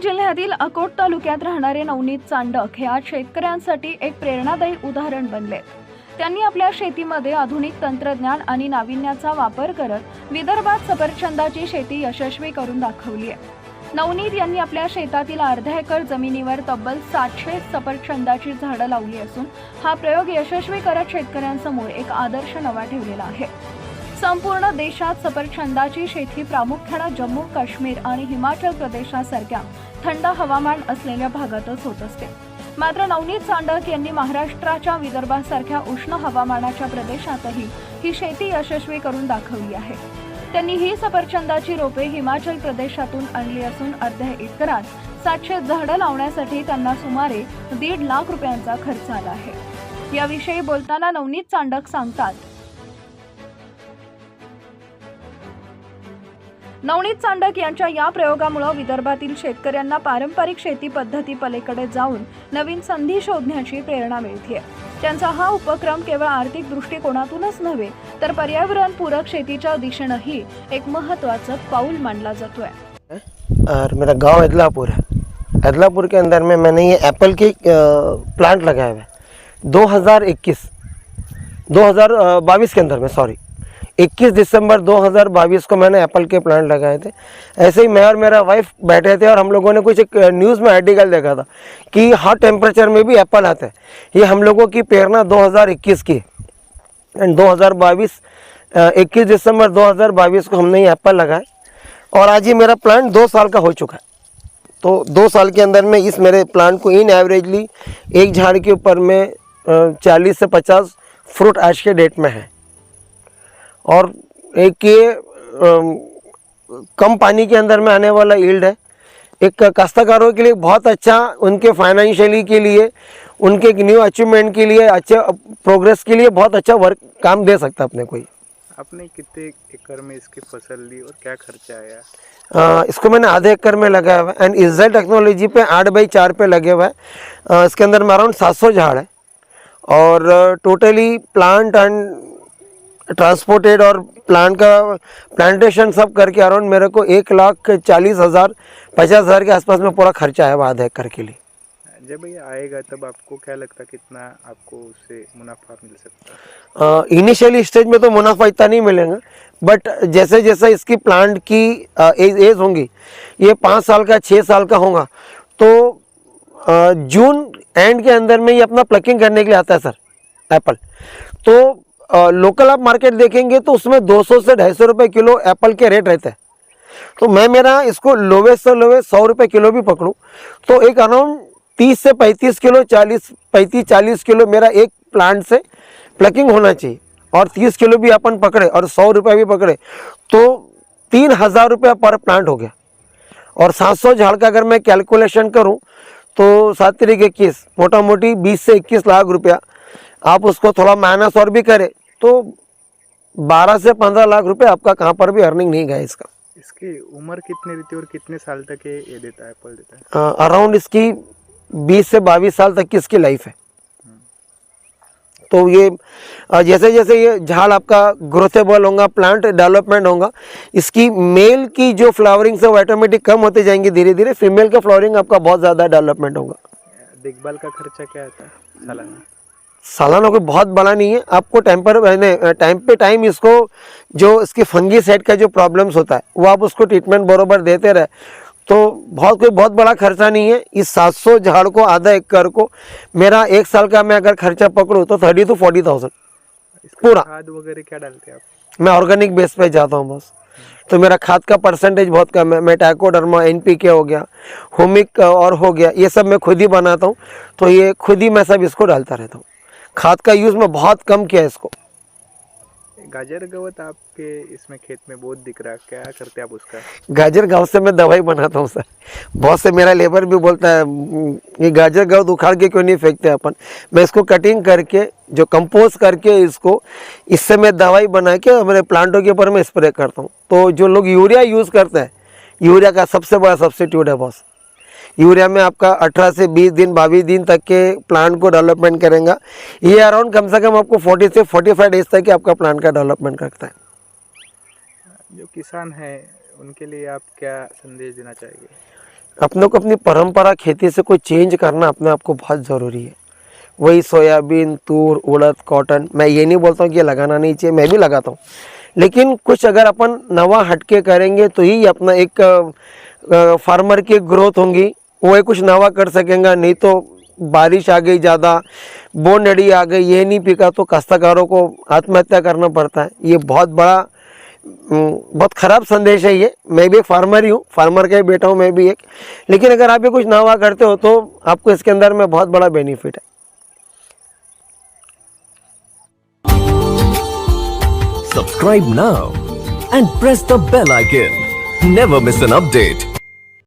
जिल्ह्यातील अकोट तालुक्यात राहणारे नवनीत चांडक हे आज शेतकऱ्यांसाठी एक प्रेरणादायी उदाहरण बनले। त्यांनी आपल्या शेतीमध्ये आधुनिक तंत्रज्ञान आणि नाविन्याचा वापर करत विदर्भात सफरचंदाची शेती यशस्वी करून दाखवली आहे। नवनीत यांनी आपल्या शेतातील अर्ध्या एकर जमिनीवर तब्बल 700 सफरचंदाची झाडं लावली असून हा प्रयोग यशस्वी करत शेतकऱ्यांसमोर एक आदर्श नवा ठेवलेला आहे। संपूर्ण देशात सफरचंदाची शेती प्रामुख्याने जम्मू काश्मीर आणि हिमाचल प्रदेशासारख्या थंड हवामान असलेल्या भागातच होत असते। मात्र नवनीत चांडक यांनी महाराष्ट्राच्या विदर्भासारख्या उष्ण हवामानाच्या प्रदेशातही ही शेती यशस्वी करून दाखवली आहे। त्यांनी ही सफरचंदाची रोपे हिमाचल प्रदेशातून आणली असून अर्ध्या एकरात 700 झाडं लावण्यासाठी त्यांना सुमारे 1.5 लाख रुपयांचा खर्च आला आहे। याविषयी बोलताना नवनीत चांडक सांगतात, नवनीत चांडक यांच्या या प्रयोगामुळे विदर्भातील शेतकऱ्यांना पारंपरिक शेती पद्धती पलीकडे जाऊन नवीन संधी शोधण्याची प्रेरणा मिळते। त्यांचा हा उपक्रम केवळ आर्थिक दृष्टिकोनातूनच नव्हे तर पर्यावरणपूरक शेतीच्या दिशेनेही एक महत्त्वाचं पाऊल मानला जातोय। और मेरा गांव एदलापुर है। एदलापुर के अंदर में मैंने ये एप्पल के प्लांट लगाया हुआ है 2022 के अंदर में 21 दिसंबर 2022 को मैंने एप्पल के प्लांट लगाए थे। ऐसे ही मैं और मेरा वाइफ बैठे थे और हम लोगों ने कुछ एक न्यूज़ में आर्टिकल देखा था कि हॉट टेम्परेचर में भी एप्पल आते हैं। ये हम लोगों की प्रेरणा 2021 की एंड 2022 21 दिसंबर 2022 को हमने ये एप्पल लगाए और आज ये मेरा प्लांट 2 साल का हो चुका है। तो 2 साल के अंदर में इस मेरे प्लांट को इन एवरेजली एक झाड़ के ऊपर में 40 से 50 फ्रूट आज के डेट में है। और एक ये कम पानी के अंदर में आने वाला यील्ड है। एक काश्तकारों के लिए बहुत अच्छा, उनके फाइनेंशियली के लिए, उनके न्यू अचीवमेंट के लिए, अच्छे प्रोग्रेस के लिए बहुत अच्छा वर्क काम दे सकता है अपने कोई। आपने कितने एकड़ में इसकी फसल ली और क्या खर्चा आया? इसको मैंने आधे एकड़ में लगाया हुआ है एंड इज़राइल टेक्नोलॉजी पे 8x4 पे लगे हुआ है। इसके अंदर में अराउंड 700 झाड़ है और टोटली प्लांट एंड ट्रांसपोर्टेड और प्लांट का प्लांटेशन सब करके अराउंड मेरे को 1,40,000 50,000 के आसपास में पूरा खर्चा है आधे एकड़ के लिए। जब ये आएगा तब आपको क्या लगता है कितना आपको उससे मुनाफा मिल सकता है? इनिशियली स्टेज में तो मुनाफा इतना नहीं मिलेगा, बट जैसे जैसे इसकी प्लांट की एज होंगी, ये 5 साल का 6 साल का होगा तो जून एंड के अंदर में ये अपना प्लकिंग करने के लिए आता है सर एप्पल। तो लोकल आप मार्केट देखेंगे तो उसमें 200 से 250 रुपये किलो एप्पल के रेट रहते हैं। तो मैं मेरा इसको लोवेस्ट से लोवेस्ट 100 रुपये किलो भी पकड़ूँ तो एक अराउंड 30 से 35 किलो 40 किलो मेरा एक प्लांट से प्लकिंग होना चाहिए। और 30 किलो भी अपन पकड़े और 100 रुपये भी पकड़े तो 3,000 रुपया पर प्लांट हो गया। और 700 झाड़ का अगर मैं कैलकुलेशन करूं तो 7 तरीके 21 मोटा मोटी 20 से 21 लाख रुपया, आप उसको थोड़ा माइनस और भी करें तो 12 से 15 लाख रुपए आपका कहाँ पर भी अर्निंग नहीं गया इसका। इसकी उम्र कितनी रहती है और कितने साल तक ये देता है, एप्पल देता है? अराउंड इसकी 20 से 22 साल तक की इसकी लाइफ है। तो ये जैसे जैसे ये झाड़ आपका ग्रोथेबल होगा, प्लांट डेवलपमेंट होगा, इसकी मेल की जो फ्लावरिंग से वो ऑटोमेटिक कम होते जाएंगे धीरे धीरे, फीमेल का फ्लावरिंग आपका बहुत ज़्यादा डेवलपमेंट होगा। देखभाल का खर्चा क्या आता है सालाना? सालाना कोई बहुत बड़ा नहीं है। आपको टाइम पे टाइम इसको जो इसकी फंगी सेट का जो प्रॉब्लम्स होता है वो आप उसको ट्रीटमेंट बरोबर देते रहे तो कोई बहुत बड़ा खर्चा नहीं है। इस 700 झाड़ को आधा एकड़ को मेरा 1 साल का मैं अगर खर्चा पकड़ूँ तो 30 to 40,000 पूरा। खाद वगैरह क्या डालते हैं आप? मैं ऑर्गेनिक बेस पे जाता हूँ बस। तो मेरा खाद का परसेंटेज बहुत कम है। मैं ट्राइकोडर्मा NPK हो गया, हुमिक और हो गया, ये सब मैं खुद ही बनाता हूँ। तो ये खुद ही मैं सब इसको डालता रहता हूँ। खाद का यूज़ मैं बहुत कम किया है इसको। गाजर गवत आपके इसमें खेत में बहुत दिख रहा है, क्या करते हैं आप उसका? गाजर गाँव से मैं दवाई बनाता हूँ सर। बहुत से मेरा लेबर भी बोलता है ये गाजर गाँव उखाड़ के क्यों नहीं फेंकते अपन। मैं इसको कटिंग करके जो कंपोज करके इससे मैं दवाई बना के मेरे प्लांटों के ऊपर मैं स्प्रे करता हूँ। तो जो लोग यूरिया यूज़ करते हैं, यूरिया का सबसे बड़ा सब्स्टिट्यूट है बॉस। यूरिया में आपका 18 से 20 दिन 22 दिन तक के प्लांट को डेवलपमेंट करेगा। ये अराउंड कम से कम आपको 40 से 45 डेज तक के आपका प्लांट का डेवलपमेंट करता है। जो किसान हैं उनके लिए आप क्या संदेश देना चाहेंगे? अपने को अपनी परंपरा खेती से कोई चेंज करना अपने आप को बहुत ज़रूरी है। वही सोयाबीन, तूर, उड़द, कॉटन, मैं ये नहीं बोलता हूँ कि ये लगाना नहीं चाहिए, मैं भी लगाता हूँ, लेकिन कुछ अगर अपन नवा हटके करेंगे तो ही अपना एक फार्मर की ग्रोथ होंगी, वो एक कुछ नवा कर सकेंगे। नहीं तो बारिश आ गई ज़्यादा, बोंडड़ी आ गई, ये नहीं पिका तो काश्तकारों को आत्महत्या करना पड़ता है। ये बहुत बड़ा बहुत ख़राब संदेश है ये। मैं भी एक फार्मर ही हूँ, फार्मर का ही बेटा हूँ मैं भी एक, लेकिन अगर आप ये कुछ नवा करते हो तो आपको इसके अंदर में बहुत बड़ा बेनिफिट है। Subscribe now and press the bell icon. Never miss an update.